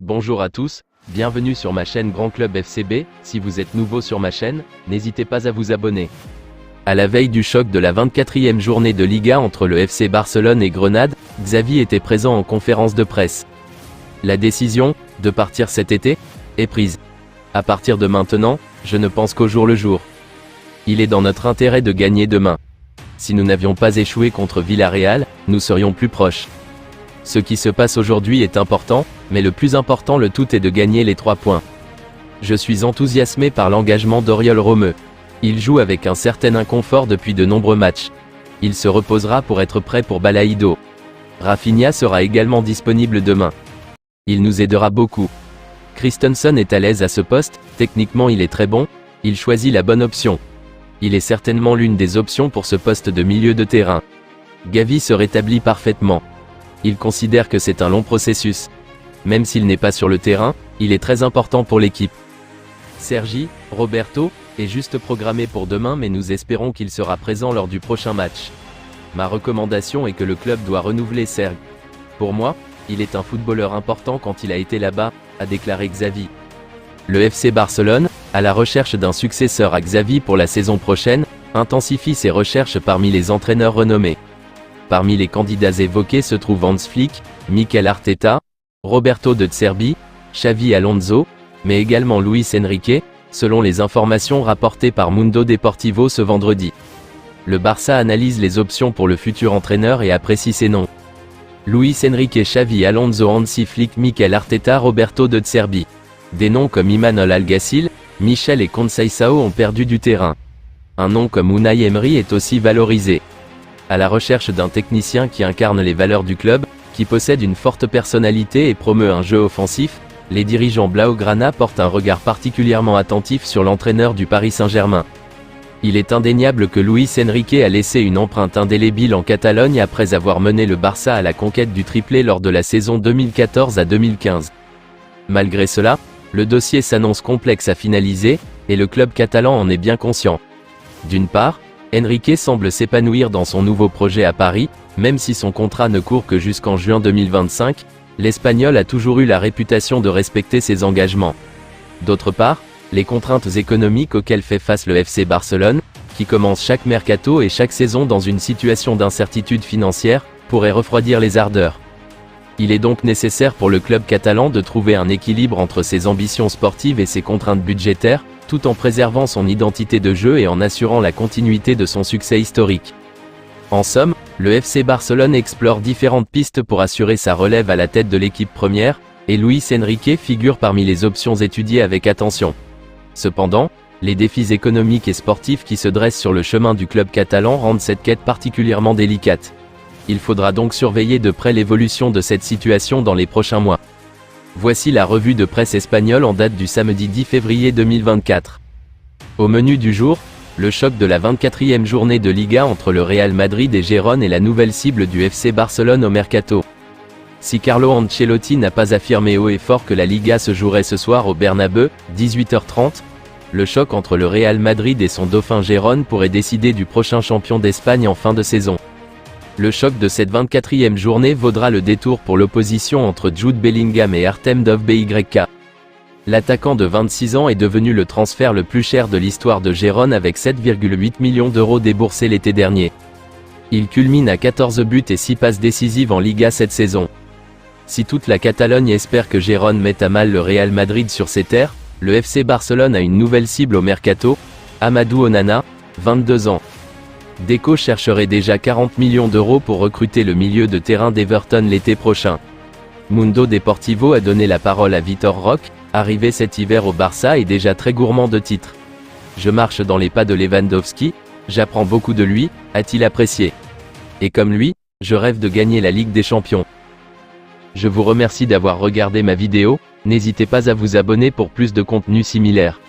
Bonjour à tous, bienvenue sur ma chaîne Grand Club FCB. Si vous êtes nouveau sur ma chaîne, n'hésitez pas à vous abonner. À la veille du choc de la 24e journée de Liga entre le FC Barcelone et Grenade, Xavi était présent en conférence de presse. La décision, de partir cet été, est prise. À partir de maintenant, je ne pense qu'au jour le jour. Il est dans notre intérêt de gagner demain. Si nous n'avions pas échoué contre Villarreal, nous serions plus proches. Ce qui se passe aujourd'hui est important, mais le plus important le tout est de gagner les 3 points. Je suis enthousiasmé par l'engagement d'Oriol Romeu. Il joue avec un certain inconfort depuis de nombreux matchs. Il se reposera pour être prêt pour Balaïdo. Rafinha sera également disponible demain. Il nous aidera beaucoup. Christensen est à l'aise à ce poste, techniquement il est très bon, il choisit la bonne option. Il est certainement l'une des options pour ce poste de milieu de terrain. Gavi se rétablit parfaitement. Il considère que c'est un long processus. Même s'il n'est pas sur le terrain, il est très important pour l'équipe. Sergi Roberto est juste programmé pour demain, mais nous espérons qu'il sera présent lors du prochain match. Ma recommandation est que le club doit renouveler Sergi. Pour moi, il est un footballeur important quand il a été là-bas, a déclaré Xavi. Le FC Barcelone, à la recherche d'un successeur à Xavi pour la saison prochaine, intensifie ses recherches parmi les entraîneurs renommés. Parmi les candidats évoqués se trouvent Hans Flick, Mikel Arteta, Roberto De Zerbi, Xavi Alonso, mais également Luis Enrique, selon les informations rapportées par Mundo Deportivo ce vendredi. Le Barça analyse les options pour le futur entraîneur et apprécie ses noms. Luis Enrique, Xavi Alonso, Hansi Flick, Mikel Arteta, Roberto De Zerbi. Des noms comme Imanol Alguacil, Michel et Conceição ont perdu du terrain. Un nom comme Unai Emery est aussi valorisé. À la recherche d'un technicien qui incarne les valeurs du club, qui possède une forte personnalité et promeut un jeu offensif, les dirigeants Blaugrana portent un regard particulièrement attentif sur l'entraîneur du Paris Saint-Germain. Il est indéniable que Luis Enrique a laissé une empreinte indélébile en Catalogne après avoir mené le Barça à la conquête du triplé lors de la saison 2014 à 2015. Malgré cela, le dossier s'annonce complexe à finaliser, et le club catalan en est bien conscient. D'une part, Enrique semble s'épanouir dans son nouveau projet à Paris, même si son contrat ne court que jusqu'en juin 2025, l'Espagnol a toujours eu la réputation de respecter ses engagements. D'autre part, les contraintes économiques auxquelles fait face le FC Barcelone, qui commence chaque mercato et chaque saison dans une situation d'incertitude financière, pourraient refroidir les ardeurs. Il est donc nécessaire pour le club catalan de trouver un équilibre entre ses ambitions sportives et ses contraintes budgétaires, tout en préservant son identité de jeu et en assurant la continuité de son succès historique. En somme, le FC Barcelone explore différentes pistes pour assurer sa relève à la tête de l'équipe première, et Luis Enrique figure parmi les options étudiées avec attention. Cependant, les défis économiques et sportifs qui se dressent sur le chemin du club catalan rendent cette quête particulièrement délicate. Il faudra donc surveiller de près l'évolution de cette situation dans les prochains mois. Voici la revue de presse espagnole en date du samedi 10 février 2024. Au menu du jour, le choc de la 24e journée de Liga entre le Real Madrid et Gérone est la nouvelle cible du FC Barcelone au mercato. Si Carlo Ancelotti n'a pas affirmé haut et fort que la Liga se jouerait ce soir au Bernabeu, 18h30, le choc entre le Real Madrid et son dauphin Gérone pourrait décider du prochain champion d'Espagne en fin de saison. Le choc de cette 24e journée vaudra le détour pour l'opposition entre Jude Bellingham et Artem Dovbyk. L'attaquant de 26 ans est devenu le transfert le plus cher de l'histoire de Gérone avec 7,8 millions d'euros déboursés l'été dernier. Il culmine à 14 buts et 6 passes décisives en Liga cette saison. Si toute la Catalogne espère que Gérone mette à mal le Real Madrid sur ses terres, le FC Barcelone a une nouvelle cible au mercato, Amadou Onana, 22 ans. Deco chercherait déjà 40 millions d'euros pour recruter le milieu de terrain d'Everton l'été prochain. Mundo Deportivo a donné la parole à Vitor Roque, arrivé cet hiver au Barça et déjà très gourmand de titres. Je marche dans les pas de Lewandowski, j'apprends beaucoup de lui, a-t-il apprécié. Et comme lui, je rêve de gagner la Ligue des Champions. Je vous remercie d'avoir regardé ma vidéo, n'hésitez pas à vous abonner pour plus de contenu similaire.